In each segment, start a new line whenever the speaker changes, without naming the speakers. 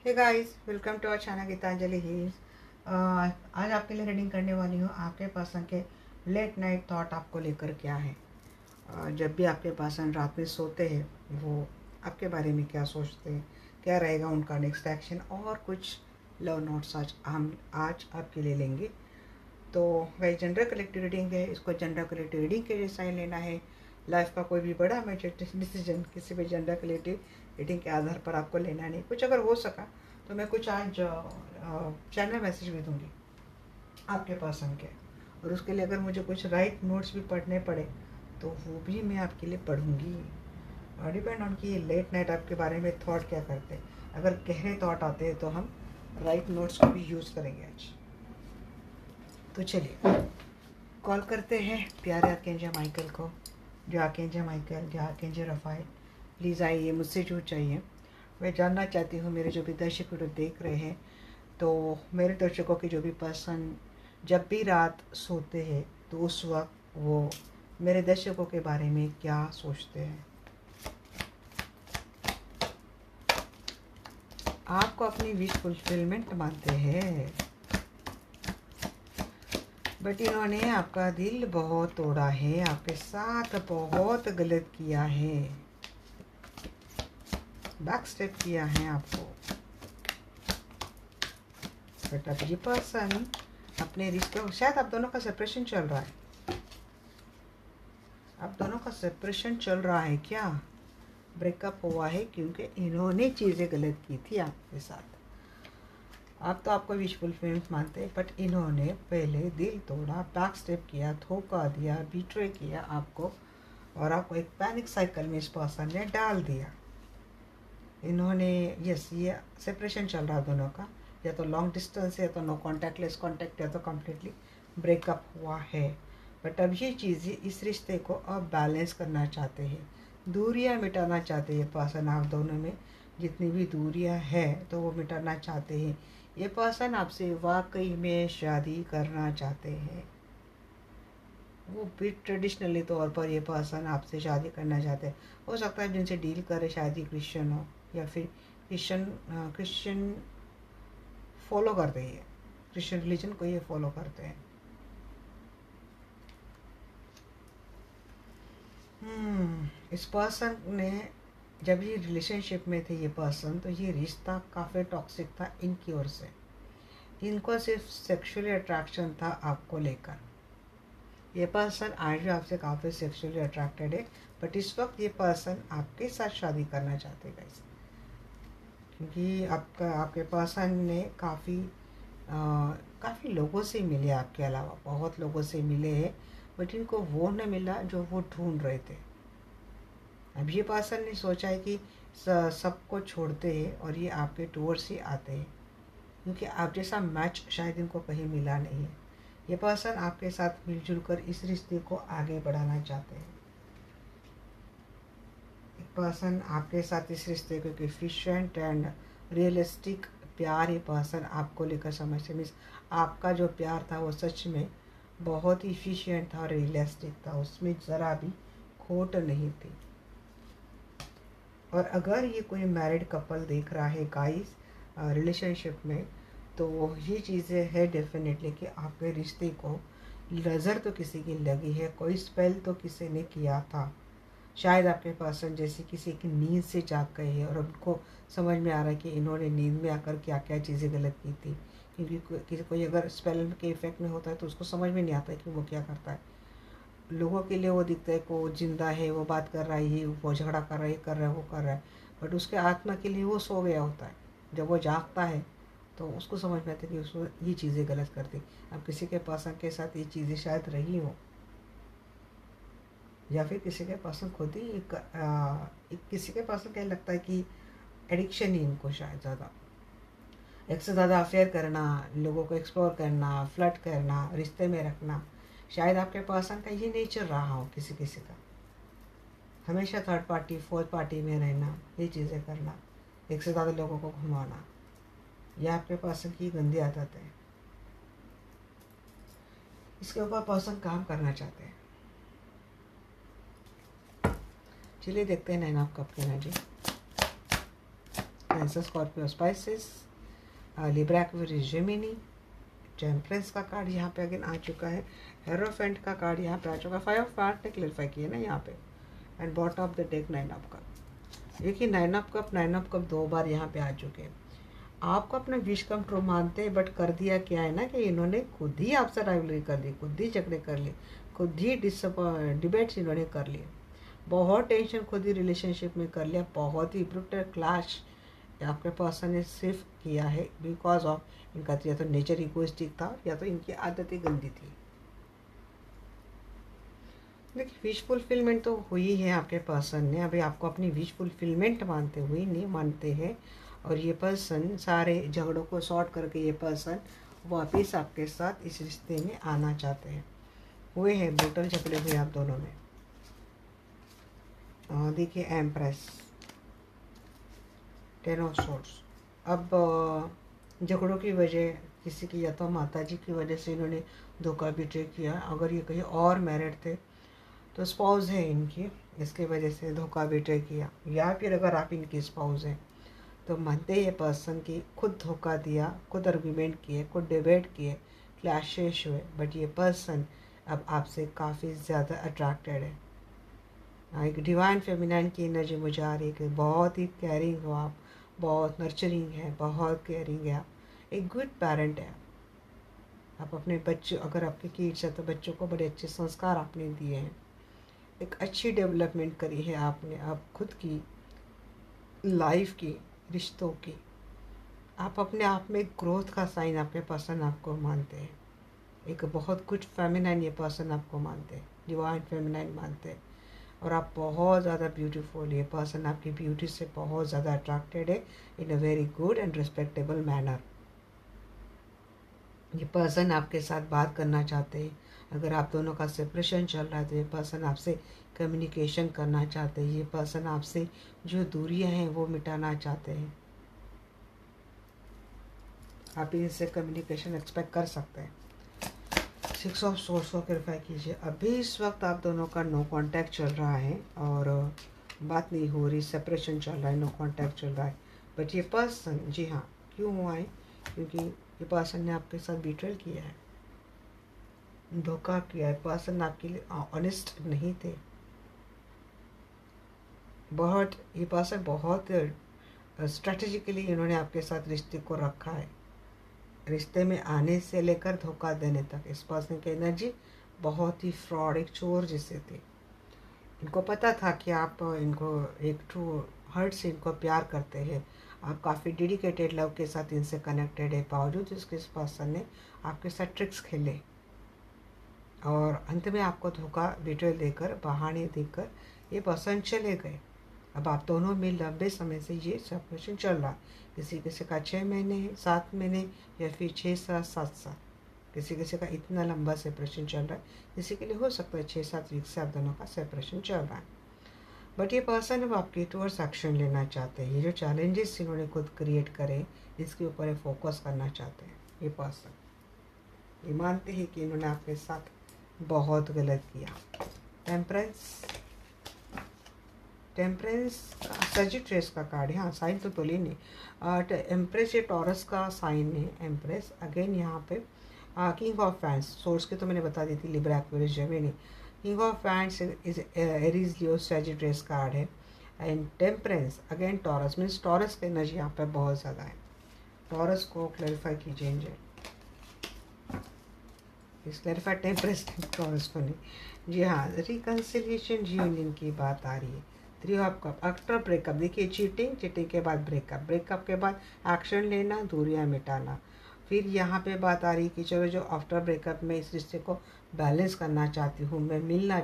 Hey guys, welcome to our channel Geetanjali heals. आज आपके लिए रीडिंग करने वाली हूँ। आपके पर्सन के लेट नाइट थॉट आपको लेकर क्या है। जब भी आपके पर्सन रात में सोते हैं वो आपके बारे में क्या सोचते हैं, क्या रहेगा उनका नेक्स्ट एक्शन, और कुछ लव नोट्स आज आपके लिए लेंगे। तो वही जनरल कलेक्टिव रीडिंग है। इसको जनरल कलेक्टिव रीडिंग के जैसा ही लेना है। लाइफ का कोई भी बड़ा मेजर डिसीजन किसी भी जनरल कलेक्टिव रीडिंग के आधार पर आपको लेना नहीं। कुछ अगर हो सका तो मैं कुछ आज चैनल मैसेज भी दूंगी आपके पर्सन के, और उसके लिए अगर मुझे कुछ राइट नोट्स भी पढ़ने पड़े तो वो भी मैं आपके लिए पढ़ूंगी। और डिपेंड ऑन कि लेट नाइट आपके बारे में थॉट क्या करते हैं। अगर गहरे थॉट आते हैं तो हम राइट नोट्स को भी यूज़ करेंगे आज। तो चलिए कॉल करते हैं प्यारे आर्कएंजल माइकल को। जो आर्कएंजल माइकल, जो आर्कएंजल रफाएल, प्लीज़ आइए, मुझसे जो चाहिए। मैं जानना चाहती हूँ, मेरे जो भी दर्शक वीडियो देख रहे हैं, तो मेरे दर्शकों के जो भी पर्सन जब भी रात सोते हैं तो उस वक्त वो मेरे दर्शकों के बारे में क्या सोचते हैं। आपको अपनी विश फुलफिलमेंट मानते हैं, बट इन्होंने आपका दिल बहुत तोड़ा है, आपके साथ बहुत गलत किया है, बैक स्टेप किया है आपको। बट अब ये पर्सन अपने रिश्ते, शायद आप दोनों का सेपरेशन चल रहा है। आप दोनों का सेपरेशन चल रहा है क्या? ब्रेकअप हुआ है क्योंकि इन्होंने चीज़ें गलत की थी आपके साथ। आप तो आपको विश फुलफिलमेंट मानते हैं, बट इन्होंने पहले दिल तोड़ा, बैक स्टेप किया, धोखा दिया, बिट्रे किया आपको, और आपको एक पैनिक साइकिल में इस पर्सन ने डाल दिया। इन्होंने यस, ये सेपरेशन चल रहा है दोनों का, या तो लॉन्ग डिस्टेंस है, या तो नो कॉन्टैक्ट, लेस कॉन्टैक्ट, या तो कम्प्लीटली ब्रेकअप हुआ है। बट अब ये चीज़ें इस रिश्ते को अब बैलेंस करना चाहते हैं, दूरियां मिटाना चाहते हैं। पर्सन आप दोनों में जितनी भी दूरियां हैं तो वो मिटाना चाहते हैं। ये पर्सन आपसे वाकई में शादी करना चाहते हैं। वो भी ट्रेडिशनली तौर पर ये पर्सन आपसे शादी करना चाहते हैं। हो सकता है जिनसे डील करे शायद ये क्रिश्चियन हो, या फिर क्रिश्चियन फॉलो करते हैं, क्रिश्चियन रिलीजन को ये फॉलो करते हैं। इस पर्सन ने जब ये रिलेशनशिप में थे ये पर्सन, तो ये रिश्ता काफ़ी टॉक्सिक था इनकी ओर से। इनको सिर्फ सेक्सुअली अट्रैक्शन था आपको लेकर। ये पर्सन आज भी आपसे काफ़ी सेक्सुअली अट्रैक्टेड है, बट इस वक्त ये पर्सन आपके साथ शादी करना चाहते हैं गाइस। क्योंकि आपके पर्सन ने काफ़ी लोगों से मिले, आपके अलावा बहुत लोगों से मिले हैं, बट इनको वो न मिला जो वो ढूंढ रहे थे। अब ये पर्सन ने सोचा है कि सबको छोड़ते हैं और ये आपके टूवर्ड्स ही आते हैं, क्योंकि आप जैसा मैच शायद इनको कहीं मिला नहीं है। ये पर्सन आपके साथ मिलजुल कर इस रिश्ते को आगे बढ़ाना चाहते हैं। एक पर्सन आपके साथ इस रिश्ते को एफिशिएंट एंड रियलिस्टिक प्यार, ये पर्सन आपको लेकर समझते। मीन्स आपका जो प्यार था वो सच में बहुत ही इफिशिएंट था और रियलिस्टिक था, उसमें ज़रा भी खोट नहीं थी। और अगर ये कोई मैरिड कपल देख रहा है गाइस रिलेशनशिप में, तो ये चीज़ें है डेफिनेटली कि आपके रिश्ते को नज़र तो किसी की लगी है, कोई स्पेल तो किसी ने किया था। शायद आपके पर्सन जैसे किसी की नींद से जाग गए हैं और उनको समझ में आ रहा है कि इन्होंने नींद में आकर क्या क्या चीज़ें गलत की थी। क्योंकि किसी कोई अगर स्पेल के इफेक्ट में होता है तो उसको समझ में नहीं आता है कि वो क्या करता है। लोगों के लिए वो दिखता है कि वो जिंदा है, वो बात कर रहा है, ये वो झगड़ा कर रहा है, ये कर रहा है, वो कर रहा है, बट उसके आत्मा के लिए वो सो गया होता है। जब वो जागता है तो उसको समझ में आता है कि उसको ये चीज़ें गलत करती। अब किसी के पर्सन के साथ ये चीज़ें शायद रही हो, या फिर किसी के पर्सन खुद ही किसी के पर्सन क्या लगता है कि एडिक्शन ही इनको शायद ज़्यादा, एक से ज़्यादा अफेयर करना, लोगों को एक्सप्लोर करना, फ्लर्ट करना, रिश्ते में रखना। शायद आपके पर्सन का ये नेचर रहा हो किसी किसी का, हमेशा थर्ड पार्टी फोर्थ पार्टी में रहना, ये चीज़ें करना, एक से ज़्यादा लोगों को घुमाना, यह आपके पर्सन की गंदी आदत है। इसके ऊपर पर्सन काम करना चाहते हैं। चलिए देखते हैं नैना आप कब कहना जी। Cancer, Scorpio, spices, Libra, Aquarius, Gemini. Temperance का कार्ड यहाँ पे अगेन आ चुका है। हेरोफेंट का कार्ड यहाँ पे आ चुका है। 5 ऑफ कार्ड ने क्लियरिफाई किया ना यहाँ पे। And bottom of the deck 9 of cup. देखिए 9 ऑफ कप 2 बार यहाँ पे आ चुके हैं। आपको अपना विश कम ट्रू मानते हैं, बट कर दिया क्या है ना कि इन्होंने खुद ही आपसे राइवलरी कर ली, खुद ही झगड़े कर लिए, खुद ही डिबेट्स इन्होंने कर लिए, बहुत टेंशन खुद ही रिलेशनशिप में कर लिया, बहुत ही ब्रूटल क्लैश आपके पर्सन ने सिर्फ किया है बिकॉज ऑफ इनका या तो नेचर इगोइस्टिक था या तो इनकी आदतें गंदी थी। देखिए विश फुलफिलमेंट तो हुई है आपके पर्सन ने, अभी आपको अपनी विश फुलफिलमेंट मानते हुए नहीं मानते हैं, और ये पर्सन सारे झगड़ों को सॉर्ट करके ये पर्सन वापस आपके साथ इस रिश्ते में आना चाहते हैं। हुए हैं ब्रूटल झगड़े हुए आप दोनों में। देखिए एम्प्रेस, 10 ऑफ सोर्ड्स। अब झगड़ों की वजह किसी की या तो माता जी की वजह से इन्होंने धोखा बिट्रे किया, अगर ये कहीं और मैरिड थे तो स्पाउस है इनकी, इसके वजह से धोखा बिट्रे किया, या फिर अगर आप इनकी स्पाउस हैं तो मानते ये पर्सन की खुद धोखा दिया, खुद आर्गुमेंट किए, खुद डिबेट किए, क्लैशेस हुए, बट ये पर्सन अब आपसे काफ़ी ज़्यादा अट्रैक्टेड है। एक डिवाइन फेमिनाइन की एनर्जी मुझे आ रही है कि बहुत ही केयरिंग हो आप, बहुत नर्चरिंग है, बहुत केयरिंग है आप, एक गुड पेरेंट है आप अपने बच्चों, अगर आपके किड्स है तो बच्चों को बड़े अच्छे संस्कार आपने दिए हैं, एक अच्छी डेवलपमेंट करी है आपने, आप खुद की लाइफ की, रिश्तों की, आप अपने आप में ग्रोथ का साइन आपके पर्सन आपको मानते हैं, एक बहुत गुड फेमिनाइन ये पर्सन आपको मानते हैं, डिवाइन फेमिनाइन मानते हैं, और आप बहुत ज़्यादा ब्यूटीफुल, ये पर्सन आपकी ब्यूटी से बहुत ज़्यादा अट्रैक्टेड है in a very good and respectable manner. ये पर्सन आपके साथ बात करना चाहते हैं, अगर आप दोनों का सेपरेशन चल रहा है तो ये पर्सन आपसे कम्युनिकेशन करना चाहते हैं, ये पर्सन आपसे जो दूरियां हैं वो मिटाना चाहते हैं, आप इनसे कम्युनिकेशन एक्सपेक्ट कर सकते हैं। 6 ऑफ सोर्स को क्लियरिफाई कीजिए। अभी इस वक्त आप दोनों का नो कांटेक्ट चल रहा है और बात नहीं हो रही, सेपरेशन चल रहा है, नो कांटेक्ट चल रहा है, बट ये पर्सन, जी हाँ क्यों हुआ है, क्योंकि ये पर्सन ने आपके साथ बिट्रेल किया है, धोखा किया है, पर्सन आपके लिए ऑनेस्ट नहीं थे, बहुत ये पर्सन बहुत स्ट्रेटेजिकली इन्होंने आपके साथ रिश्ते को रखा है, रिश्ते में आने से लेकर धोखा देने तक इस पर्सन की एनर्जी बहुत ही फ्रॉड, एक चोर जैसे थे। इनको पता था कि आप इनको एक ट्रू हार्ट से इनको प्यार करते हैं, आप काफ़ी डेडिकेटेड लव के साथ इनसे कनेक्टेड है, बावजूद इसके इस पर्सन ने आपके साथ ट्रिक्स खेले और अंत में आपको धोखा बिट्रेल देकर, बहाने देकर ये पर्सन चले गए। अब आप दोनों में लंबे समय से ये सेपरेशन चल रहा है, किसी किसी का 6 महीने, 7 महीने, या फिर 6 साल, 7 साल, किसी किसी का इतना लंबा सेपरेशन चल रहा है, किसी के लिए हो सकता है 6-7 वीक से आप दोनों का सेपरेशन चल रहा है, बट ये पर्सन अब आपके टूवर्ड्स एक्शन लेना चाहते हैं, ये जो चैलेंजेस इन्होंने खुद क्रिएट करे इसके ऊपर फोकस करना चाहते हैं। ये पर्सन ये मानते हैं कि इन्होंने आपके साथ बहुत गलत किया। टेम्परेंस सजिटेरियस का कार्ड है, हाँ साइन तो बोली नहीं, एम्प्रेस ये टॉरस का साइन है, एम्प्रेस अगेन यहाँ पे किंग ऑफ फैंस, सोर्स की तो मैंने बता दी थी, Libra, Aquarius, Gemini, king of fans is Aries, Leo, Sagittarius card है, and temperance again Taurus, means Taurus की एनर्जी यहाँ पे बहुत ज़्यादा है, टॉरस को क्लैरिफाई कीजिए इंजन, इस क्लैरिफाई टेम्परेंस टॉरस को नहीं, जी हाँ रिकन्सिलिएशन यूनियन की बात आ रही है। 3 ऑफ कप आफ्टर ब्रेकअप, देखिए चीटिंग के बाद ब्रेकअप के बाद एक्शन लेना, दूरियां मिटाना, फिर यहाँ पे बात आ रही कि चलो जो आफ्टर ब्रेकअप में इस रिश्ते को बैलेंस करना चाहती हूँ, मैं मिलना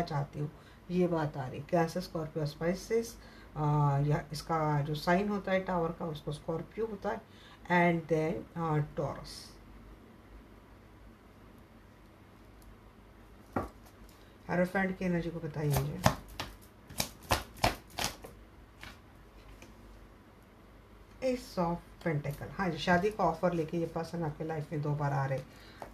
चाहती हूँ, ये बात आ रही। कैंसर, स्कॉर्पियो, स्पाइसेस, या इसका जो साइन होता है टावर का उसको स्कॉर्पियो होता है, एंड देन टॉरस। हेरोफेंट की एनर्जी को बताइए मुझे। एस ऑफ पेंटिकल, हाँ जी शादी का ऑफर लेके ये पर्सन आपके लाइफ में 2 बार आ रहे।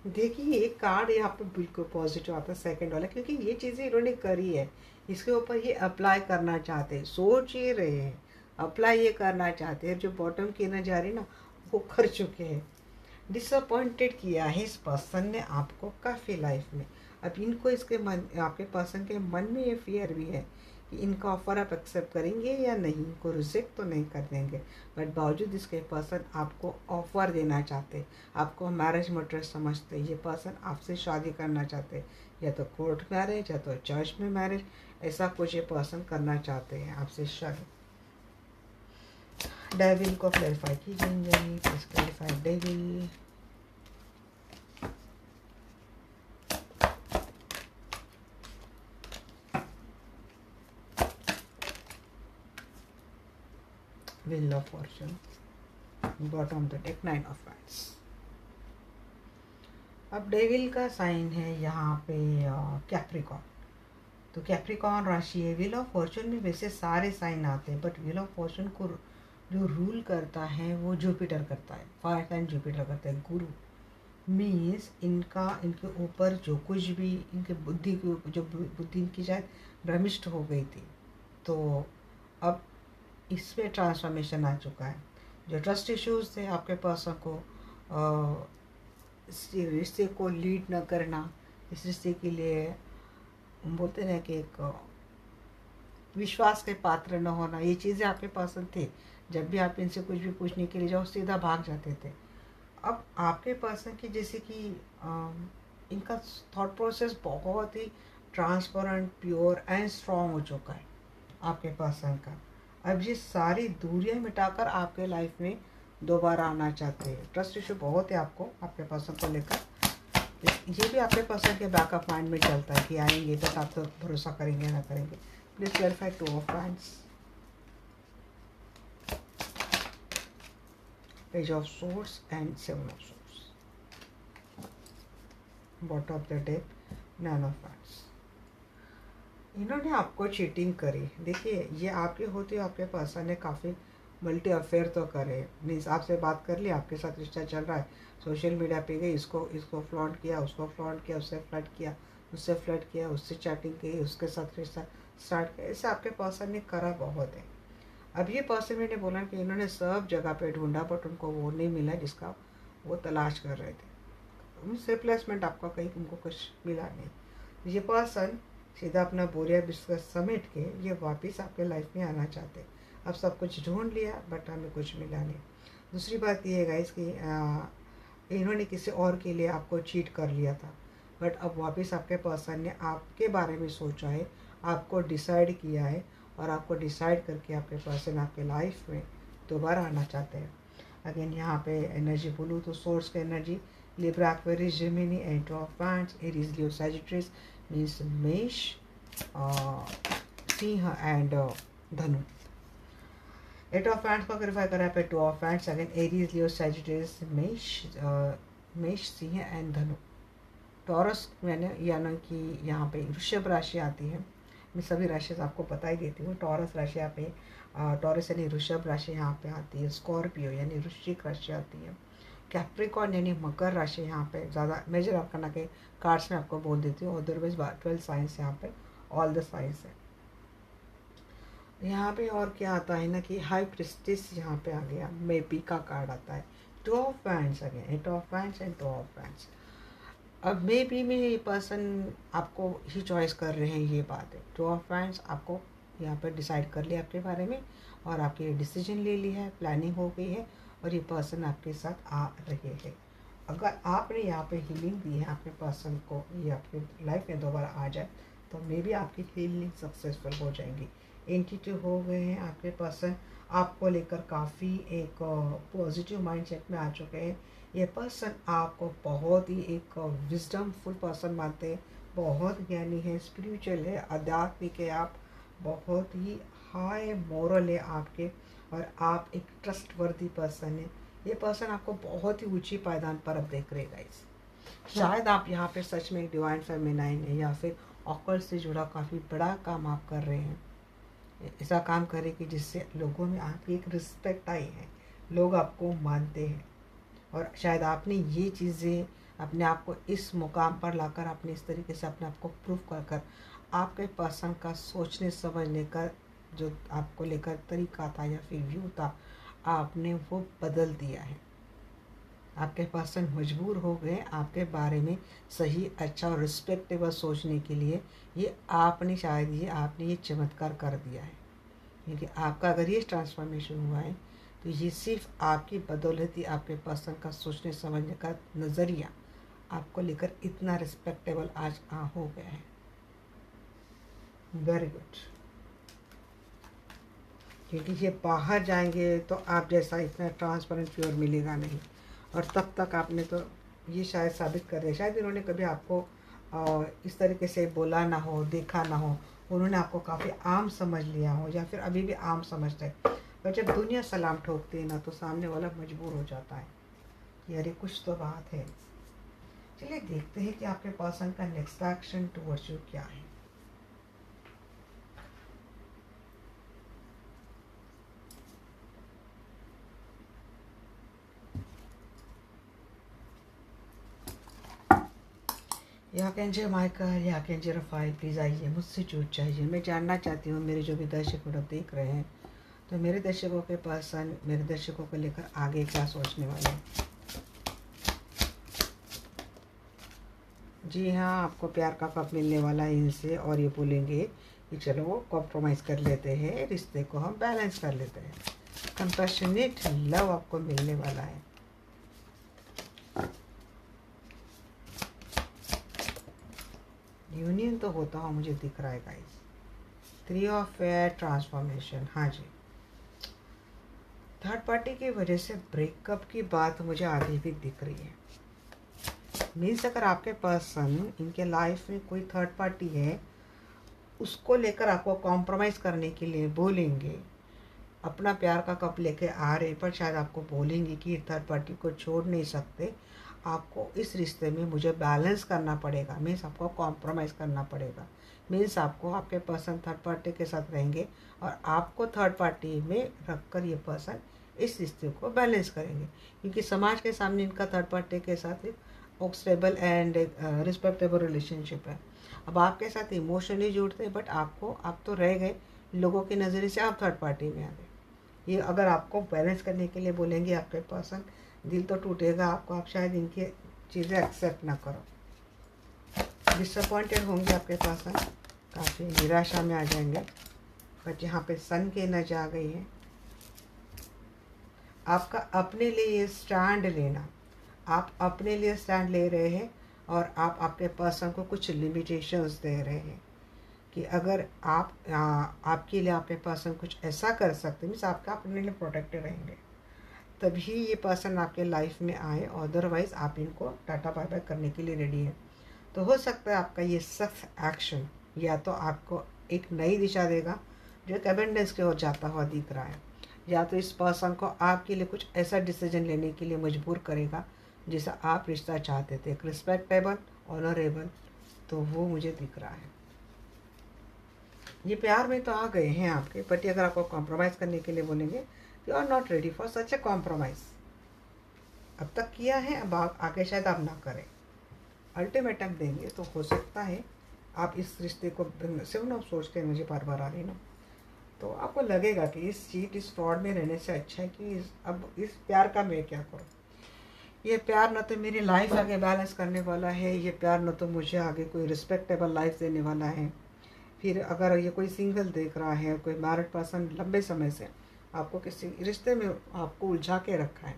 देखिए एक कार्ड यहाँ पे बिल्कुल पॉजिटिव आता है, सेकंड वाला, क्योंकि ये चीज़ें इन्होंने करी है, इसके ऊपर ये अप्लाई करना चाहते हैं, सोच ये रहे हैं, अप्लाई ये करना चाहते हैं, जो बॉटम की एनर्जी आ रही ना वो कर चुके हैं। डिसअपॉइंटेड किया है इस पर्सन ने आपको काफ़ी लाइफ में। अब इनको इसके मन, आपके पर्सन के मन में ये फियर भी है कि इनका ऑफर आप एक्सेप्ट करेंगे या नहीं, इनको रिजेक्ट तो नहीं कर देंगे, बट बावजूद इसके पर्सन आपको ऑफर देना चाहते, आपको मैरिज मैटर समझते, ये पर्सन आपसे शादी करना चाहते, या तो कोर्ट मैरिज या तो चर्च में मैरिज, ऐसा कुछ ये पर्सन करना चाहते हैं आपसे शादी। डेविल को क्लैरिफाई कीजिए, please clarify devil. Wheel of Fortune, bottom the deck, 9 of Wands। अब डेविल का साइन है यहाँ पे कैप्रिकॉन, तो कैप्रिकॉन राशि है। व्हील ऑफ फॉर्चून में वैसे सारे साइन आते हैं, बट व्हील ऑफ फॉर्चून को जो रूल करता है वो जुपिटर करता है, फायर साइन जुपिटर करता है। गुरु मीन्स इनके ऊपर जो कुछ भी इनके बुद्धि की, जो बुद्धि इनकी शायद भ्रमिष्ट हो गई थी, तो अब इसमें ट्रांसफॉर्मेशन आ चुका है। जो ट्रस्ट इश्यूज थे आपके पर्सन को, रिश्ते को लीड न करना, इस रिश्ते के लिए हम बोलते हैं कि एक विश्वास के पात्र न होना, ये चीज़ें आपके पर्सन थे। जब भी आप इनसे कुछ भी पूछने के लिए जाओ सीधा भाग जाते थे। अब आपके पर्सन की जैसे कि इनका थॉट प्रोसेस बहुत ही ट्रांसपेरेंट, प्योर एंड स्ट्रॉन्ग हो चुका है आपके पर्सन का। अब ये सारी दूरियां मिटाकर आपके लाइफ में दोबारा आना चाहते हैं। ट्रस्ट इशू बहुत है आपको, आपके पर्सन को लेकर। ये भी आपके पर्सन के बैकअप माइंड में चलता है कि आएंगे तो आप तो भरोसा करेंगे ना करेंगे। Please clarify 2 of wands, page of source and 7 of source, bottom of the deck, 9 of wands. इन्होंने आपको चीटिंग करी। देखिए ये आपके होते आपके पर्सन ने काफ़ी मल्टी अफेयर तो करे, मीन्स आपसे बात कर ली, आपके साथ रिश्ता चल रहा है, सोशल मीडिया पे गई, इसको फ्लॉन्ट किया, उसको फ्लॉन्ट किया, उससे फ्लर्ट किया, उससे फ्लर्ट किया, उससे चैटिंग की, उसके साथ रिश्ता स्टार्ट किया। ऐसे आपके पर्सन ने करा बहुत है। अब ये पर्सन मैंने बोला कि इन्होंने सब जगह पे ढूंढा, बट उनको वो नहीं मिला जिसका वो तलाश कर रहे थे। उनसे रिप्लेसमेंट आपका कहीं उनको कुछ मिला नहीं। ये पर्सन सीधा अपना बोरिया बिस्तर समेट के ये वापस आपके लाइफ में आना चाहते। अब सब कुछ ढूंढ लिया बट हमें कुछ मिला नहीं। दूसरी बात ये है गाइस कि इन्होंने किसी और के लिए आपको चीट कर लिया था, बट अब वापस आपके पर्सन ने आपके बारे में सोचा है, आपको डिसाइड किया है, और आपको डिसाइड करके आपके पर्सन आपके लाइफ में दोबारा आना चाहते हैं। अगेन यहाँ पे एनर्जी बोलूँ तो सोर्स की energy Libra, Aquarius, Gemini, eight of wands, Aries, Leo, Sagittarius means मेष, सिंह एंड धनु। 8 ऑफ वांड्स को क्लैरिफाई करा पे 2 of wands, again Aries, Leo, सैजिटरियस, मेष, सिंह एंड धनु। टॉरस मैंने यानी कि यहाँ पे वृषभ राशि आती है। मैं सभी राशि आपको बता ही देती हूँ। टॉरस राशि यहाँ पे, टॉरस यानी वृषभ राशि यहाँ पे आती है। स्कॉर्पियो यानी वृश्चिक राशि आती है। कैप्रिकॉर्न यानी मकर राशि यहाँ पे ज़्यादा मेजर आप करना के कार्ड्स में आपको बोल देती हूँ। अदरवाइज 12 साइंस यहाँ पे ऑल द साइंस है यहाँ पे। और क्या आता है ना कि हाई प्रिस्टिस यहाँ पे आ गया, मेपी का कार्ड आता है। 2 of wands again, 8 of wands and 2 of wands. अब मे बी में ये पर्सन आपको ही चॉइस कर रहे हैं, ये बात है। 2 ऑफ वांड्स आपको यहाँ पर डिसाइड कर लिया आपके बारे में, और आपके डिसीजन ले लिया है, प्लानिंग हो गई है, और ये पर्सन आपके साथ आ रहे हैं। अगर आपने यहाँ पे हीलिंग दी है आपके पर्सन को, ये आपके लाइफ में दोबारा आ जाए तो मे बी आपकी हीलिंग सक्सेसफुल हो जाएंगी। एंटिटी हो गए हैं आपके पर्सन, आपको लेकर काफ़ी एक पॉजिटिव माइंडसेट में आ चुके हैं। ये पर्सन आपको बहुत ही एक विजडमफुल पर्सन मानते हैं, बहुत ज्ञानी है, स्पिरिचुअल है, आध्यात्मिक है, आप बहुत ही हाई मोरल है आपके, और आप एक ट्रस्टवर्दी पर्सन है। ये पर्सन आपको बहुत ही ऊंची पायदान पर अब देख रहे गाइस। शायद आप यहाँ पे सच में डिवाइन फेमिनाइन है, या फिर ऑकल्ट से जुड़ा काफ़ी बड़ा काम आप कर रहे हैं। ऐसा काम करें कि जिससे लोगों में आपकी एक रिस्पेक्ट आई है, लोग आपको मानते हैं। और शायद आपने ये चीज़ें अपने आप को इस मुकाम पर लाकर आपने इस तरीके से अपने आप को प्रूव कर कर आपके पर्सन का सोचने समझने का जो आपको लेकर तरीका था या फिर व्यू था, आपने वो बदल दिया है। आपके पर्सन मजबूर हो गए आपके बारे में सही, अच्छा और रिस्पेक्टेबल सोचने के लिए। ये आपने ये चमत्कार कर दिया है, क्योंकि आपका अगर ये ट्रांसफॉर्मेशन हुआ है तो ये सिर्फ आपकी बदौलत ही आपके पर्सन का सोचने समझने का नज़रिया आपको लेकर इतना रिस्पेक्टेबल आज हो गया है। Very good. क्योंकि ये बाहर जाएंगे तो आप जैसा इतना ट्रांसपेरेंट प्योर मिलेगा नहीं, और तब तक आपने तो ये शायद साबित कर दिया, शायद इन्होंने कभी आपको इस तरीके से बोला ना हो, देखा ना हो, उन्होंने आपको काफ़ी आम समझ लिया हो या फिर अभी भी आम समझते हैं। पर जब दुनिया सलाम ठोकती है ना तो सामने वाला मजबूर हो जाता है कि अरे कुछ तो बात है। चलिए देखते हैं कि आपके पर्सन का नेक्स्ट एक्शन टुवर्ड्स यू क्या है। या कैंजे माइकल, या कैंजे रफ़ाइल, प्लीज़ आइए, मुझसे जुड़ जाइए। मैं जानना चाहती हूँ मेरे जो भी दर्शक लोग देख रहे हैं, तो मेरे दर्शकों के पर्सन मेरे दर्शकों को लेकर आगे क्या सोचने वाले हैं। जी हाँ, आपको प्यार का कप मिलने वाला है इनसे, और ये बोलेंगे कि चलो वो कॉम्प्रोमाइज़ कर लेते हैं, रिश्ते को हम बैलेंस कर लेते हैं। कंपैशनेट लव आपको मिलने वाला है। यूनियन तो होता हुआ मुझे दिख रहा है गाइस। 3 ऑफ ट्रांसफॉर्मेशन, हाँ जी। थर्ड पार्टी की वजह से ब्रेकअप की बात मुझे आगे भी दिख रही है। मीन्स अगर आपके पर्सन, इनके लाइफ में कोई थर्ड पार्टी है, उसको लेकर आपको कॉम्प्रोमाइज़ करने के लिए बोलेंगे, अपना प्यार का कप लेके आ रहे, पर शायद आपको बोलेंगे कि थर्ड पार्टी को छोड़ नहीं सकते, आपको इस रिश्ते में मुझे बैलेंस करना पड़ेगा। मीन्स आपको कॉम्प्रोमाइज़ करना पड़ेगा। मीन्स आपको, आपके पर्सन थर्ड पार्टी के साथ रहेंगे और आपको थर्ड पार्टी में रखकर ये पर्सन इस रिश्ते को बैलेंस करेंगे, क्योंकि समाज के सामने इनका थर्ड पार्टी के साथ एक स्टेबल एंड रिस्पेक्टेबल रिलेशनशिप है। अब आपके साथ इमोशनली जुड़ते हैं, बट आप तो रह गए, लोगों के नज़रिए से आप थर्ड पार्टी में आ गए। ये अगर आपको बैलेंस करने के लिए बोलेंगे आपके पर्सन, दिल तो टूटेगा आपको, आप शायद इनकी चीज़ें एक्सेप्ट ना करो। डिसअपॉइंटेड होंगे आपके पर्सन, काफ़ी निराशा में आ जाएंगे। बट यहाँ पे सन की एनर्जी आ गई है। आपका अपने लिए ये स्टैंड लेना, आप अपने लिए स्टैंड ले रहे हैं, और आप आपके पर्सन को कुछ लिमिटेशंस दे रहे हैं कि अगर आपके लिए आपके पर्सन कुछ ऐसा कर सकते हैं, मीन्स आपका अपने लिए प्रोटेक्टेड रहेंगे, तभी ये पर्सन आपके लाइफ में आए, अदरवाइज़ आप इनको टाटा बाय बाय करने के लिए रेडी हैं। तो हो सकता है आपका ये सख्त एक्शन या तो आपको एक नई दिशा देगा जो एक एबेंडेंस की ओर जाता हुआ दिख रहा है, या तो इस पर्सन को आपके लिए कुछ ऐसा डिसीजन लेने के लिए मजबूर करेगा जैसा आप रिश्ता चाहते थे, एक रिस्पेक्टेबल, ऑनरेबल, तो वो मुझे दिख रहा है। ये प्यार में तो आ गए हैं आपके, बट अगर आपको कॉम्प्रोमाइज़ करने के लिए बोलेंगे, you are not ready for such a compromise. अब तक किया है, अब आगे शायद आप ना करें, अल्टीमेटम देंगे, तो हो सकता है आप इस रिश्ते को सिर्फ ना सोच के मुझे बार बार आ रही ना, तो आपको लगेगा कि इस चीट, इस फ्रॉड में रहने से अच्छा है कि अब इस प्यार का मैं क्या करूँ। ये प्यार न तो मेरी लाइफ आगे बैलेंस करने वाला है, ये प्यार न तो मुझे आगे कोई रिस्पेक्टेबल लाइफ देने वाला है। फिर अगर ये कोई सिंगल देख रहा है, कोई मैरिड पर्सन लंबे समय से आपको किसी रिश्ते में आपको उलझा के रखा है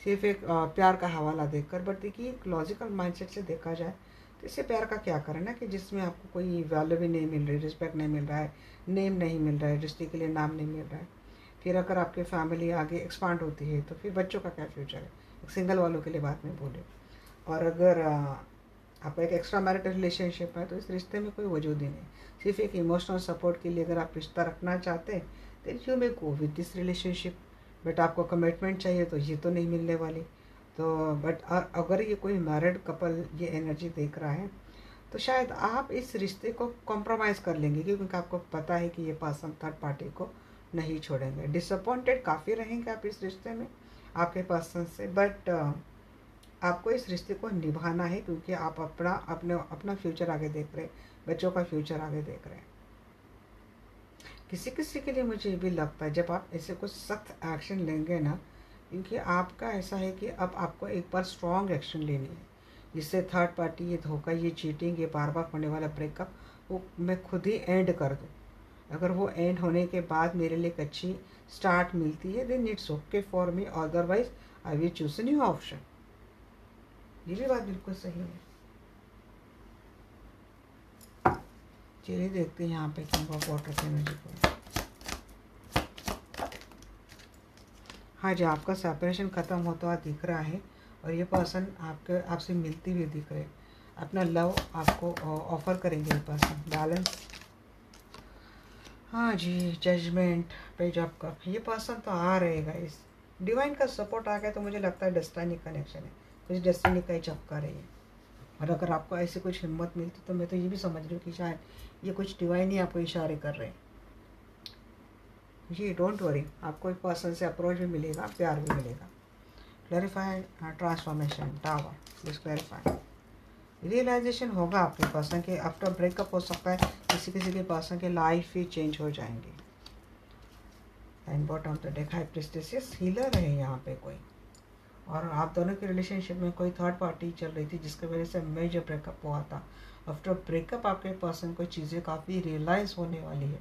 सिर्फ एक प्यार का हवाला देकर, बट देखिए एक लॉजिकल माइंडसेट से देखा जाए तो इससे प्यार का क्या करना कि जिसमें आपको कोई वैल्यू भी नहीं मिल रही, रिस्पेक्ट नहीं मिल रहा है, नेम नहीं मिल रहा है, रिश्ते के लिए नाम नहीं मिल रहा है। फिर अगर आपकी फैमिली आगे एक्सपांड होती है तो फिर बच्चों का क्या फ्यूचर है, एक सिंगल वालों के लिए बात में बोले। और अगर आपका एक एक्स्ट्रा मैरिटल रिलेशनशिप है तो इस रिश्ते में कोई वजूद ही नहीं, सिर्फ एक इमोशनल सपोर्ट के लिए अगर आप रिश्ता रखना चाहते हैं then you may go with this relationship. But आपको कमिटमेंट चाहिए तो ये तो नहीं मिलने वाली। तो बट अगर ये कोई मैरिड कपल ये एनर्जी देख रहा है तो शायद आप इस रिश्ते को कॉम्प्रोमाइज़ कर लेंगे, क्योंकि आपको पता है कि ये पर्सन थर्ड पार्टी को नहीं छोड़ेंगे। डिसअपॉइंटेड काफ़ी रहेंगे आप इस रिश्ते में आपके पर्सन से, बट आपको इस रिश्ते को निभाना है, क्योंकि आप अपना फ्यूचर आगे देख रहे हैं, बच्चों का फ्यूचर आगे देख रहे हैं। किसी किसी के लिए मुझे ये भी लगता है जब आप ऐसे कुछ सख्त एक्शन लेंगे ना, क्योंकि आपका ऐसा है कि अब आपको एक बार स्ट्रॉन्ग एक्शन लेनी है, जिससे थर्ड पार्टी ये धोखा, ये चीटिंग, ये बार बार होने वाला ब्रेकअप वो मैं खुद ही एंड कर दूँ। अगर वो एंड होने के बाद मेरे लिए एक अच्छी स्टार्ट मिलती है, then it's okay for me, otherwise I will choose new option. ये भी बात बिल्कुल सही है। चलिए देखते हैं यहाँ पे किंग ऑफ वाटर की एनर्जी को। हाँ जी, आपका सेपरेशन ख़त्म होता हुआ दिख रहा है और ये पर्सन आपसे मिलती हुई दिख रहे हैं, अपना लव आपको ऑफर करेंगे ये पर्सन। बैलेंस, हाँ जी, जजमेंट, पेज ऑफ कप, ये पर्सन तो आ रहेगा। इस डिवाइन का सपोर्ट आ गया तो मुझे लगता है डेस्टिनी कनेक्शन है, कुछ डेस्टिनी का ही चपका रही है। और अगर आपको ऐसी कुछ हिम्मत मिलती तो मैं तो ये भी समझ रही हूँ कि शायद ये कुछ डिवाइन ही आपको इशारे कर रहे हैं। जी डोंट वरी, आपको एक पर्सन से अप्रोच भी मिलेगा, प्यार भी मिलेगा। Clarify transformation, tower, please clarify. Realisation होगा आपके पर्सन के, आफ्टर ब्रेकअप हो सकता है किसी किसी के पर्सन के लाइफ ही चेंज हो जाएंगे। And bottom of the deck, high priestess, healer है यहाँ पे कोई, और आप दोनों के रिलेशनशिप में कोई थर्ड पार्टी चल रही थी जिसकी वजह से मेजर ब्रेकअप हुआ था। आफ्टर ब्रेकअप आपके पर्सन को चीज़ें काफ़ी रियलाइज़ होने वाली है,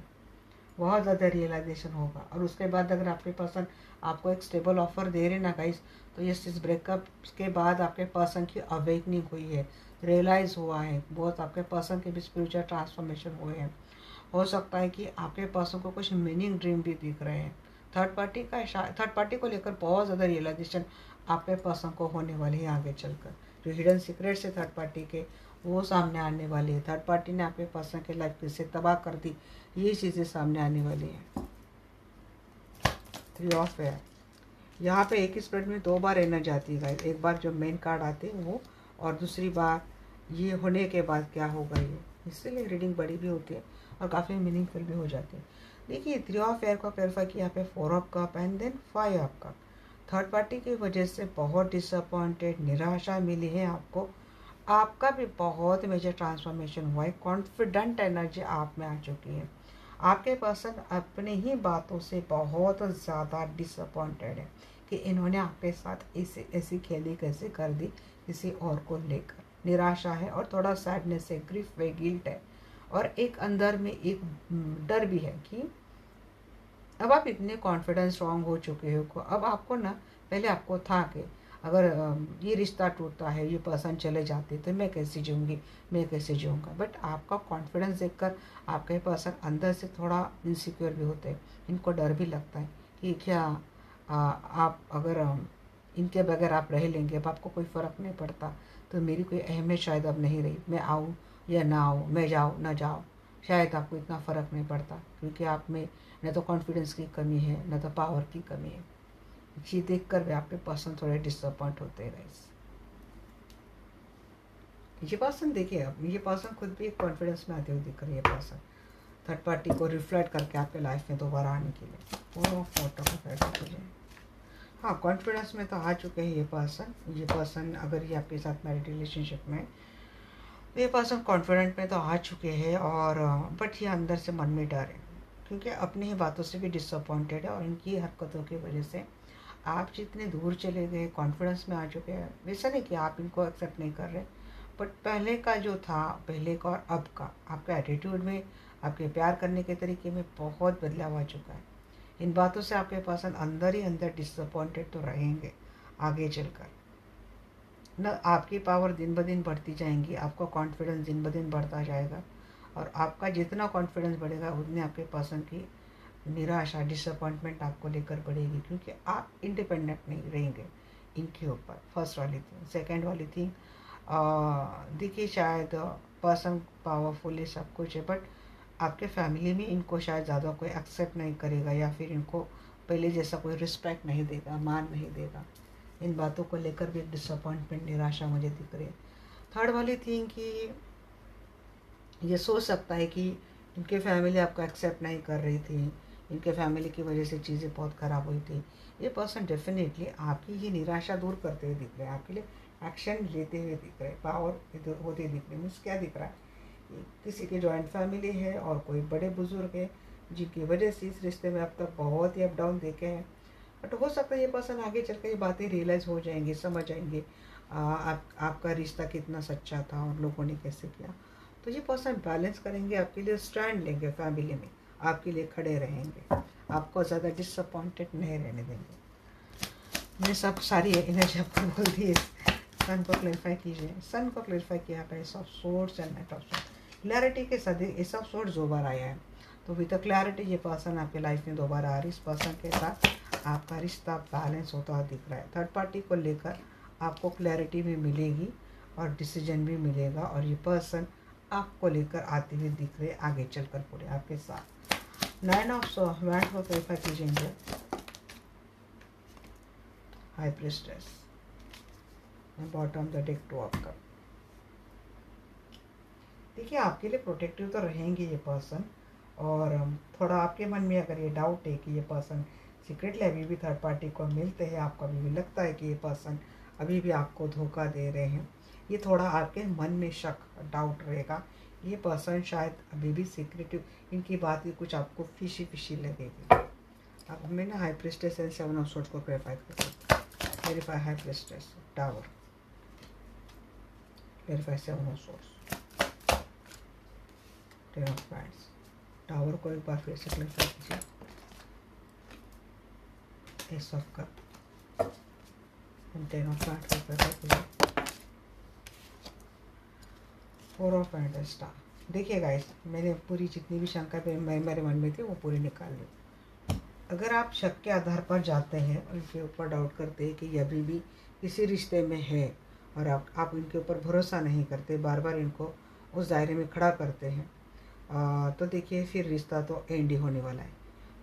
बहुत ज़्यादा रियलाइजेशन होगा। और उसके बाद अगर आपके पर्सन आपको एक स्टेबल ऑफर दे रहे ना गाइस, तो ये इस ब्रेकअप के बाद आपके पर्सन की अवेकनिंग हुई है, रियलाइज़ हुआ है, बहुत आपके पर्सन के भी स्पिरिचुअल ट्रांसफॉर्मेशन हुए हैं। हो सकता है कि आपके पर्सन को कुछ मीनिंग ड्रीम भी दिख रहे हैं। थर्ड पार्टी को लेकर बहुत ज़्यादा रियलाइजेशन आपके पर्सन को होने वाली है आगे चलकर। जो हिडन सीक्रेट्स है थर्ड पार्टी के, वो सामने आने वाली है। थर्ड पार्टी ने आपके पर्सन की लाइफ कैसे तबाह कर दी, ये चीज़ें सामने आने वाली हैं। 3 ऑफ एयर, यहाँ पे एक ही स्प्रेड में 2 बार एनर्जी आती है। एक बार जो मेन कार्ड आते हैं वो, और दूसरी बार ये होने के बाद क्या होगा, ये इसलिए रीडिंग बड़ी भी होती है और काफ़ी मीनिंगफुल भी हो जाती है। देखिए 3 ऑफ एयर को क्लैरिफाई किया यहाँ पे 4 of cup and then 5 of cup. Third party की वजह से बहुत डिसअपॉइंटेड, निराशा मिली है आपको। आपका भी बहुत मेजर ट्रांसफॉर्मेशन हुआ है, कॉन्फिडेंट एनर्जी आप में आ चुकी है। आपके पर्सन अपने ही बातों से बहुत ज़्यादा डिसअपॉइंटेड है कि इन्होंने आपके साथ ऐसी खेली कैसे कर दी किसी और को लेकर। निराशा है और थोड़ा सैडनेस है, ग्रीफ है, गिल्ट है, और एक अंदर में एक डर भी है कि अब आप इतने कॉन्फिडेंस स्ट्रांग हो चुके हो, अब आपको ना, पहले आपको था कि अगर ये रिश्ता टूटता है, ये पर्सन चले जाते तो मैं कैसे जीऊँगी, मैं कैसे जीऊँगा। बट आपका कॉन्फिडेंस देखकर आपके पर्सन अंदर से थोड़ा इनसिक्योर भी होते हैं। इनको डर भी लगता है कि क्या आप अगर इनके बगैर आप रह लेंगे, अब आपको कोई फ़र्क नहीं पड़ता, तो मेरी कोई अहमियत शायद अब नहीं रही, मैं आऊँ या ना आऊँ, मैं जाऊँ ना जाऊँ, शायद आपको इतना फ़र्क नहीं पड़ता, क्योंकि आप में न तो कॉन्फिडेंस की कमी है, न तो पावर की कमी है। ये देख कर भी आपके पर्सन थोड़े डिसअपॉइंट होते हैं गाइस। ये पर्सन देखिए, अब ये पर्सन खुद भी एक कॉन्फिडेंस में आते हुए दिख रही है। पर्सन थर्ड पार्टी को रिफ्लेक्ट करके आपके लाइफ में दोबारा आने के लिए हाँ, कॉन्फिडेंस में तो आ चुके हैं ये पर्सन। अगर ये आपके साथ मैरिड रिलेशनशिप में, तो ये पर्सन कॉन्फिडेंट में तो आ चुके हैं, और बट ये अंदर से मन में डर है, क्योंकि अपनी ही बातों से भी डिसअपॉइंटेड है, और इनकी हरकतों की वजह से आप जितने दूर चले गए, कॉन्फिडेंस में आ चुके हैं। वैसा नहीं कि आप इनको एक्सेप्ट नहीं कर रहे, बट पहले का जो था, पहले का और अब का, आपके एटीट्यूड में, आपके प्यार करने के तरीके में बहुत बदलाव आ चुका है। इन बातों से आपके पर्सन अंदर ही अंदर डिसअपॉइंटेड तो रहेंगे आगे चलकर। न आपकी पावर दिन ब दिन बढ़ती जाएंगी, आपका कॉन्फिडेंस दिन ब दिन बढ़ता जाएगा, और आपका जितना कॉन्फिडेंस बढ़ेगा उतने आपके पर्सन की निराशा, डिसअपॉइंटमेंट आपको लेकर बढ़ेगी, क्योंकि आप इंडिपेंडेंट नहीं रहेंगे इनके ऊपर। फर्स्ट वाली थिंग। सेकंड वाली थिंग, देखिए शायद पर्सन पावरफुल है, सब कुछ है, बट आपके फैमिली में इनको शायद ज़्यादा कोई एक्सेप्ट नहीं करेगा, या फिर इनको पहले जैसा कोई रिस्पेक्ट नहीं देगा, मान नहीं देगा। इन बातों को लेकर भी डिसअपॉइंटमेंट, निराशा मुझे दिख रही है। थर्ड वाली थिंग कि ये सोच सकता है कि इनके फैमिली आपको एक्सेप्ट नहीं कर रही थी, इनके फैमिली की वजह से चीज़ें बहुत ख़राब हुई थी। ये पर्सन डेफिनेटली आपकी ये निराशा दूर करते हुए दिख रहे हैं, आपके लिए एक्शन लेते हुए दिख रहे हैं, पावर होते दिख रहे हैं। मीन्स क्या दिख रहा है, किसी की जॉइंट फैमिली है और कोई बड़े बुजुर्ग है जिनकी वजह से इस रिश्ते में अब तक बहुत ही अप डाउन देखे हैं। बट हो सकता है ये पर्सन आगे चल कर ये बातें रियलाइज़ हो जाएंगे, समझ आएंगे आपका रिश्ता कितना सच्चा था और लोगों ने कैसे किया। तो ये पर्सन बैलेंस करेंगे, आपके लिए स्टैंड लेंगे, फैमिली में आपके लिए खड़े रहेंगे, आपको ज़्यादा डिसअपॉइंटेड नहीं रहने देंगे। मैंने सब सारी एनर्जी आपको बोल दी है। सन को क्लैरिफाई कीजिए, सन को क्लैरिफाई किया है S of swords and night of swords. Clarity के साथ एस ऑफ सोर्ड्स 2 बार आया है, तो विद द क्लैरिटी ये पर्सन आपके लाइफ में 2 बार आ रही। इस पर्सन के साथ आपका रिश्ता बैलेंस होता हुआ दिख रहा है। थर्ड पार्टी को लेकर आपको क्लैरिटी भी मिलेगी और डिसीजन भी मिलेगा, और ये पर्सन आपको लेकर आते हुए दिख रहे आगे चलकर पूरे आपके साथ। 9 ऑफ वैंड को क्लैरिफाई कीजिए। High priestess, bottom the deck 2 of cup. देखिए आपके लिए प्रोटेक्टिव तो रहेंगे ये पर्सन, और थोड़ा आपके मन में अगर ये डाउट है कि ये पर्सन सीक्रेटली अभी भी थर्ड पार्टी को मिलते हैं, आपको अभी भी लगता है कि ये पर्सन अभी भी आपको धोखा दे रहे हैं, ये थोड़ा आपके मन में शक डाउट रहेगा। ये पर्सन शायद अभी भी सीक्रेटिव, इनकी बात ही कुछ आपको फिशी फिशी लगेगी। अब हमें ना high priestess and 7 of swords को clarify high priestess, tower, clarify 7 of swords, 10 of wands. Tower को एक बार फिर से क्लैरिफाई कीजिए। Ace of cup and 10 of wands को क्लैरिफाई कीजिए। 4 ऑफ वांड्स एंड स्टार। देखिए गाइस, मैंने पूरी जितनी भी शंका मेरे मन में थी वो पूरी निकाल ली। अगर आप शक के आधार पर जाते हैं और इनके ऊपर डाउट करते हैं कि ये अभी भी किसी रिश्ते में है, और आप इनके ऊपर भरोसा नहीं करते, बार बार इनको उस दायरे में खड़ा करते हैं, तो देखिए फिर रिश्ता तो एंड ही होने वाला है।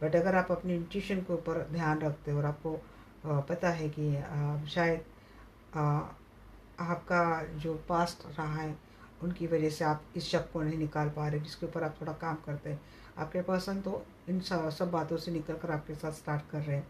बट अगर आप अपनी इंट्यूशन के ऊपर ध्यान रखते हो और आपको पता है कि शायद आपका जो पास्ट रहा है उनकी वजह से आप इस शक को नहीं निकाल पा रहे, जिसके ऊपर आप थोड़ा काम करते हैं, आपके पर्सन तो इन सब बातों से निकल कर आपके साथ स्टार्ट कर रहे हैं,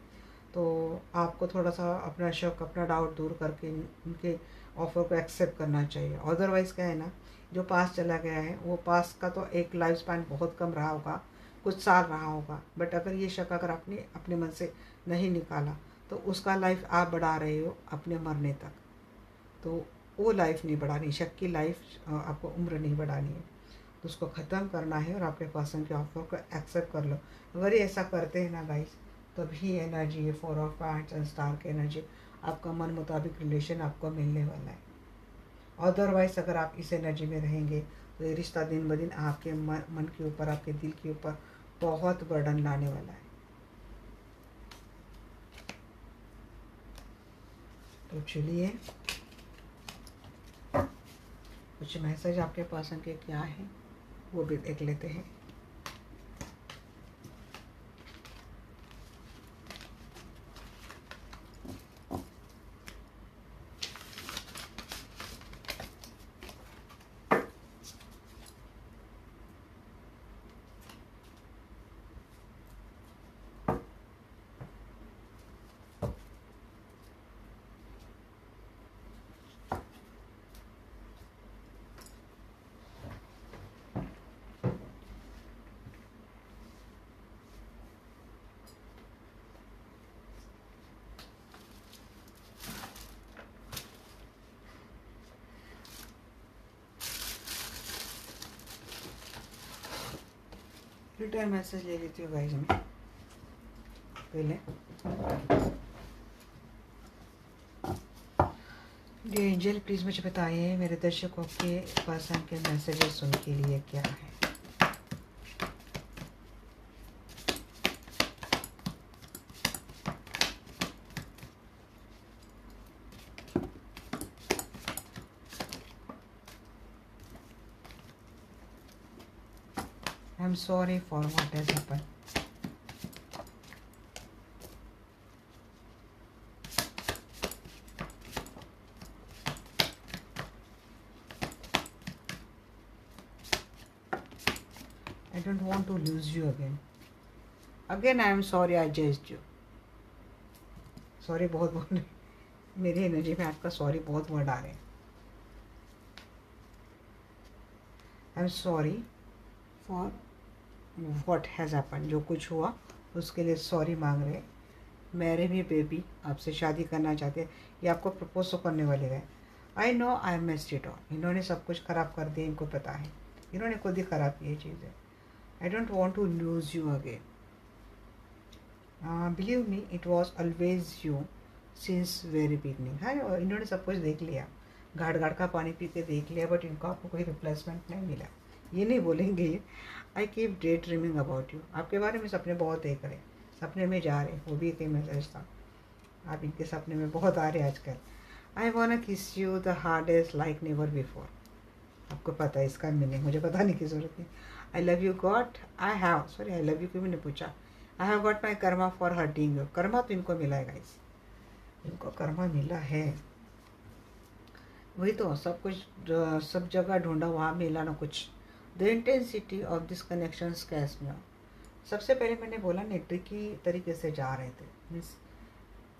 तो आपको थोड़ा सा अपना शक, अपना डाउट दूर करके उनके ऑफ़र को एक्सेप्ट करना चाहिए। अदरवाइज़ क्या है ना, जो पास चला गया है वो पास का तो एक लाइफ स्पैन बहुत कम रहा होगा, कुछ साल रहा होगा, बट अगर ये शक अगर आपने अपने मन से नहीं निकाला तो उसका लाइफ आप बढ़ा रहे हो अपने मरने तक, तो वो लाइफ नहीं बढ़ानी, शक की लाइफ आपको उम्र नहीं बढ़ानी है, तो उसको ख़त्म करना है और आपके पर्सन के ऑफर को एक्सेप्ट कर लो। अगर ये ऐसा करते हैं ना गाइस, तभी energy, 4 of wands and star की एनर्जी, आपका मन मुताबिक रिलेशन आपको मिलने वाला है। अदरवाइज अगर आप इस एनर्जी में रहेंगे तो ये रिश्ता दिन ब दिन आपके मन के ऊपर, आपके दिल के ऊपर बहुत बर्डन लाने वाला है। तो चलिए कुछ मैसेज आपके पर्सन के क्या है वो भी देख लेते हैं। रिटर्न मैसेज ले लेती हूँ गाइस मैं पहले। ये एंजल प्लीज़ मुझे बताइए मेरे दर्शकों के पर्सन के मैसेजेस उनके लिए क्या है। I'm sorry for what has happened. I don't want to lose you again. Again, I am sorry I judged you. Sorry बहुत बोल रहे, मेरी एनर्जी में आपका सॉरी बहुत वर्ड आ रहे हैं। I am sorry for what has happen, जो कुछ हुआ उसके लिए सॉरी मांग रहे हैं। मेरे भी बेबी आपसे शादी करना चाहते हैं, ये आपको प्रपोज तो करने वाले गए। I know I missed it all, इन्होंने सब कुछ ख़राब कर दिया, इनको पता है, इन्होंने खुद ही ख़राब की ये चीज़ें। I don't want to lose you again, believe me it was always you since very beginning. हाँ, इन्होंने सब कुछ देख लिया, घाट घाट का पानी पी के देख लिया, बट इनको आपको कोई रिप्लेसमेंट नहीं मिला। ये नहीं बोलेंगे ये, I keep day dreaming about you, आपके बारे में सपने बहुत देख रहे, सपने में जा रहे, वो भी एक मैसेज था, आप इनके सपने में बहुत आ रहे आजकल। आई वांट टू किस you the hardest like never before, आपको पता है इसका मीनिंग, मुझे बताने की ज़रूरत नहीं। I love you got, I have, sorry I love you क्यों मैंने पूछा, I have got my Karma for hurting you, Karma तो इनको मिला है गाइस, इनको कर्मा मिला है, वही तो सब कुछ सब जगह ढूंढा, वहाँ मिला ना कुछ। The intensity of this connection scarce me out, सबसे पहले मैंने बोला ना ट्रिकी तरीके से जा रहे थे, मीन्स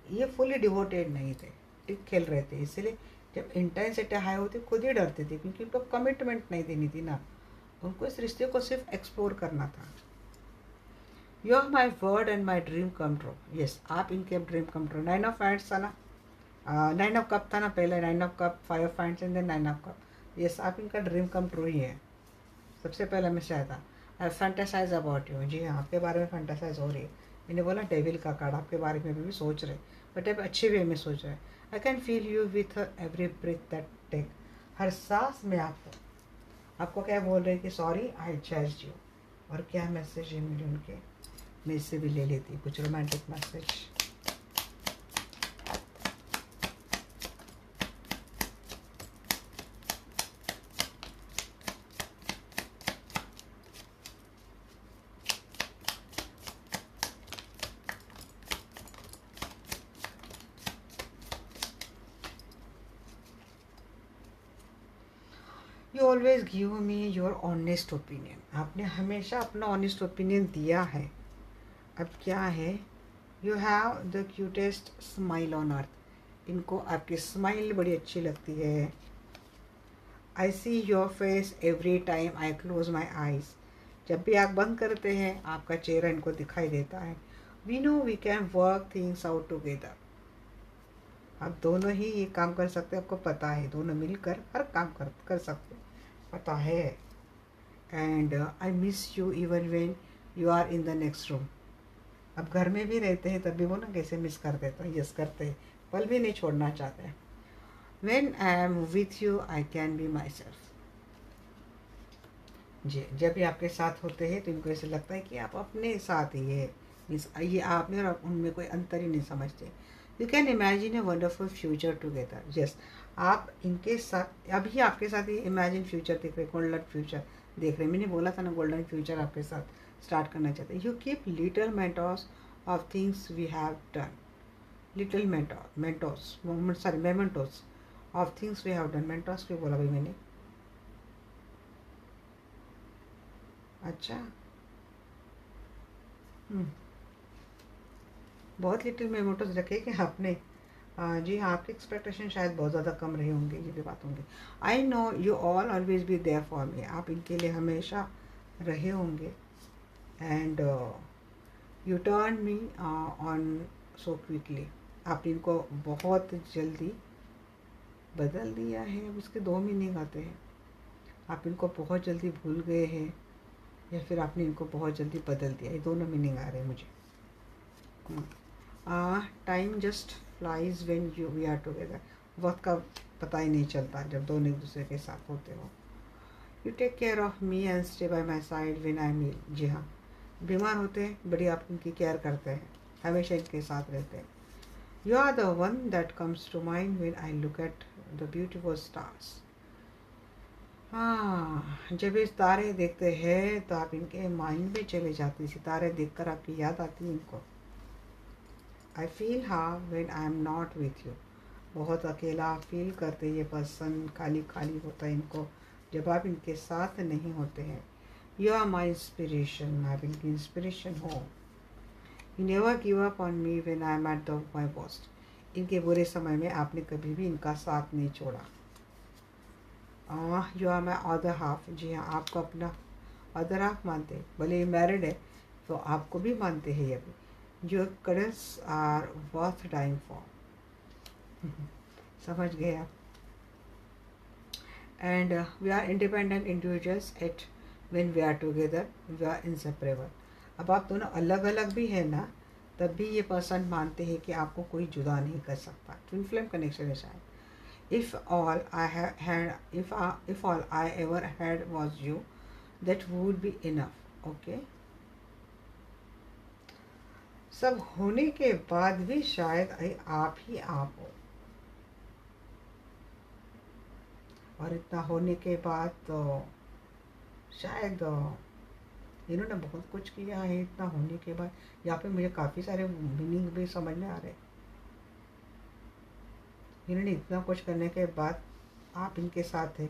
ये फुली डिवोटेड नहीं थे, ट्रिक खेल रहे थे, इसलिए जब इंटेंसिटी हाई होती खुद ही डरते थे, क्योंकि उनको कमिटमेंट नहीं देनी थी ना, उनको इस रिश्ते को सिर्फ एक्सप्लोर करना था। You are my word and my dream come true, yes आप इनके dream come true. 9 of hands था ना, 9 ऑफ कप था ना पहले, 9 of cup, 5 of hands and then 9 of cup, yes आप इनका ड्रीम कम ट्रू ही है। सबसे पहले मैं से आया था, आई फैंटासाइज अबाउट यू, जी हाँ आपके बारे में फैंटासाइज हो रही है, मैंने बोला डेविल का कार्ड, आपके बारे में भी सोच रहे, बट अब अच्छे वे में सोच रहे। I can feel you with every breath that take, हर सांस में आपको क्या बोल रहे हैं कि सॉरी आई चेस्ट यू। और क्या मैसेज है मेरे उनके, मैं इससे भी ले लेती कुछ romantic message. You always give me your honest opinion, आपने हमेशा अपना ऑनेस्ट ओपिनियन दिया है। अब क्या है, you have the cutest smile on earth, इनको आपकी स्माइल बड़ी अच्छी लगती है। I see your face every time I close my eyes, जब भी आप बंद करते हैं आपका चेहरा इनको दिखाई देता है। We know we can work things out together, आप दोनों ही ये काम कर सकते हैं, आपको पता है, दोनों मिलकर हर काम कर सकते, पता है। And I miss you even when you are in the next room, अब घर में भी रहते हैं तब भी वो ना कैसे मिस कर देते हैं, यस करते हैं, पल भी नहीं छोड़ना चाहते हैं। When I am with you I can be myself, जी जब भी आपके साथ होते हैं तो इनको ऐसे लगता है कि आप अपने साथ ही है, मीन्स ये आप में और उनमें कोई अंतर ही नहीं समझते। You can imagine a wonderful future together, yes आप इनके साथ अभी आपके साथ ही इमेजिन फ्यूचर देख रहे, गोल्डन फ्यूचर देख रहे, मैंने बोला था ना गोल्डन फ्यूचर आपके साथ स्टार्ट करना चाहते हैं। You keep little mentos of things we have done, little mentos sorry mementos of things we have done, mentos भी बोला भाई मैंने, अच्छा बहुत लिटिल मेमोटोज रखे कि आपने, जी हाँ आपकी एक्सपेक्टेशन शायद बहुत ज़्यादा कम रही होंगी, ये भी बात होंगी। I know you all always be there for me, आप इनके लिए हमेशा रहे होंगे। And you turn me on so quickly, आप इनको बहुत जल्दी बदल दिया है, अब इसके दो मीनिंग आते हैं, आप इनको बहुत जल्दी भूल गए हैं या फिर आपने इनको बहुत जल्दी बदल दिया, ये दोनों मीनिंग आ रहे हैं मुझे। Time just flies when you we are together, वक्त का पता ही नहीं चलता जब दोनों एक दूसरे के साथ होते हो। You take care of me and stay by my side when I am ill, जी हाँ बीमार होते हैं बड़ी आप उनकी केयर करते हैं, हमेशा इनके साथ रहते हैं। You are the one that comes to mind when I look at the beautiful stars, हाँ जब ये तारे देखते हैं तो आप इनके माइंड में चले जाती, सितारे देखकर आपकी याद आती है इनको। आई फील हाँ when I am not with you, बहुत अकेला फील करते, ये पर्सन खाली खाली होता है इनको जब आप इनके साथ नहीं होते हैं। यू आर माई इंस्पिरेशन, आप इनकी इंस्पिरेशन हो। You never give up on me when I M at the my worst, इनके बुरे समय में आपने कभी भी इनका साथ नहीं छोड़ा। You are my other half, जी हाँ आपको अपना अदर हाफ मानते हैं, भले ही मैरिड है तो आपको भी मानते हैं ये भी। Your currents are worth dying for. समझ गए आप। And we are independent individuals at when we are together we are inseparable. अब आप दोनों अलग अलग भी है ना, तब भी ये पर्सन मानते हैं कि आपको कोई जुदा नहीं कर सकता। ट्विन फ्लेम कनेक्शन है शायद। If all I have had, if all I ever had was you, that would be enough. Okay. सब होने के बाद भी शायद आप ही आप हो, और इतना होने के बाद तो शायद इन्होंने बहुत कुछ किया है। इतना होने के बाद यहाँ पे मुझे काफ़ी सारे मीनिंग भी समझ में आ रहे हैं। इन्होंने इतना कुछ करने के बाद आप इनके साथ थे,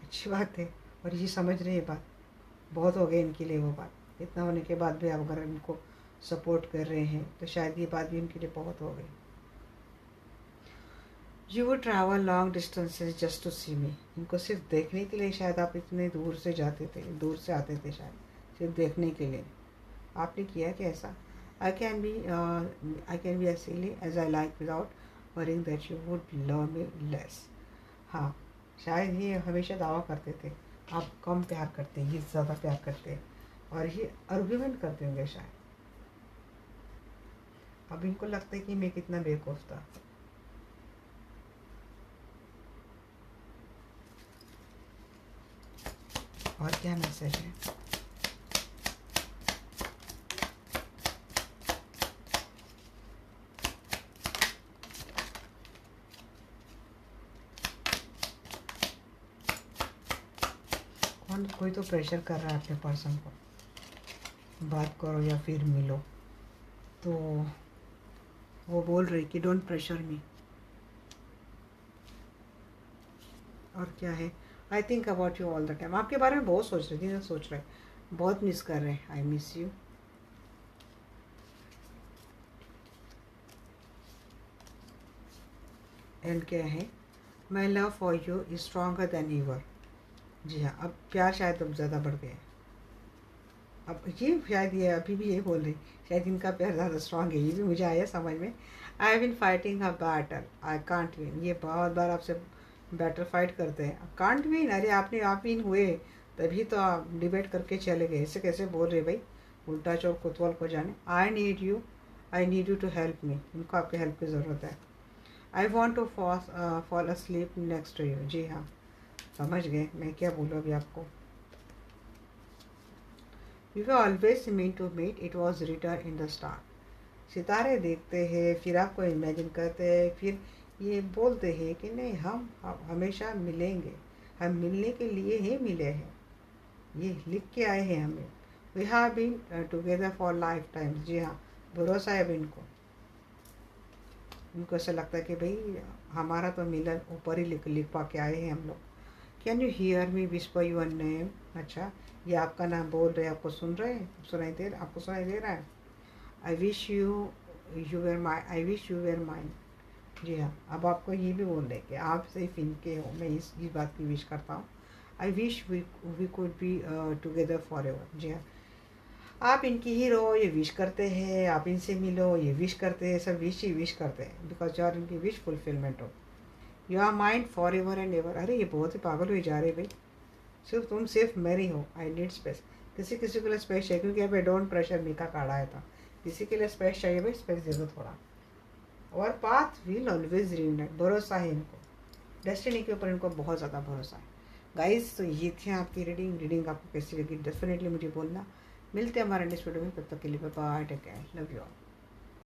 अच्छी बात है। और ये समझ रहे हैं बात, बहुत हो गई इनके लिए वो बात। इतना होने के बाद भी आप अगर इनको सपोर्ट कर रहे हैं तो शायद ये बात भी इनके लिए बहुत हो गई। You would travel long distances just to see me. इनको सिर्फ देखने के लिए शायद आप इतने दूर से जाते थे, दूर से आते थे, शायद सिर्फ देखने के लिए। आपने किया क्या ऐसा? I can be as silly as I like without worrying that you would love me less. हाँ, शायद ये हमेशा दावा करते थे आप कम प्यार करते हैं, ये ज़्यादा प्यार करते हैं, और ये आर्ग्यूमेंट करते होंगे शायद। अब इनको लगता है कि मैं कितना बेवकूफ़ था। और क्या मैसेज है? कोई तो प्रेशर कर रहा है अपने पर्सन को, बात करो या फिर मिलो। तो वो बोल रही कि डोंट प्रेशर मी। और क्या है? I think about you all the time. आपके बारे में बहुत सोच रही थी, सोच रहे, बहुत मिस कर रहे हैं। आई मिस यू। एंड क्या है? My love for you is stronger than ever. जी हाँ, अब प्यार शायद अब ज़्यादा बढ़ गया है। अब ये शायद ये अभी भी ये बोल रही, शायद इनका प्यार ज़्यादा स्ट्रांग है। ये भी मुझे आया समझ में। I have been fighting a battle I can't win. ये बहुत बार आपसे बैटल फाइट करते हैं, कांट विन। अरे आपने आप विन हुए तभी तो आप डिबेट करके चले गए। ऐसे कैसे बोल रहे भाई, उल्टा चोर कोतवाल को जाने। I need you to help me. इनको आपके हेल्प की ज़रूरत है। I want to fall asleep next to you. जी हाँ, समझ गए मैं क्या बोलूँ अभी आपको। We were always meant to meet, it was written in the star. सितारे देखते हैं, फिर आपको इमेजिन करते हैं, फिर ये बोलते हैं कि नहीं हम हमेशा मिलेंगे, हम मिलने के लिए ही मिले हैं, ये लिख के आए हैं हमें। We have been together for lifetime. जी हाँ, भरोसा है अब इनको। इनको ऐसा लगता है कि भाई हमारा तो मिलन ऊपर ही लिख पा के आए हैं हम लोग। Can you hear me whisper your name. अच्छा, ये आपका नाम बोल रहे हैं, आपको सुन रहे हैं, आपको सुनाई दे रहा है। I wish you were mine. जी हाँ, अब आपको ये भी बोल रहे हैं कि आप सिर्फ इनके हो। मैं इस बात की विश करता हूँ। I wish we could be together forever. जी हाँ, आप इनकी ही रहो, ये विश करते हैं। आप इनसे मिलो, ये विश करते हैं, सब विश ही विश करते हैं, बिकॉज यार इनकी विश फुलफिलमेंट हो। You are mind for ever and ever. अरे ये बहुत ही पागल हुई जा रहे भाई, सिर्फ मेरी हो। I need space. किसी के लिए स्पेस चाहिए, क्योंकि अभी डोंट प्रेशर मी का कार्ड आया था। किसी के लिए स्पेस चाहिए भाई, स्पेस दे दो थोड़ा। और पाथ विल ऑलवेज रीयूनाइट। भरोसा है इनको, डेस्टिनी के ऊपर इनको बहुत ज़्यादा भरोसा है। गाइस, तो ये थी आपकी रीडिंग आपको कैसी लगी डेफिनेटली मुझे बोलना। मिलते हैं हमारे नेक्स्ट वीडियो में, तब तक के लिए bye, take care, love you all.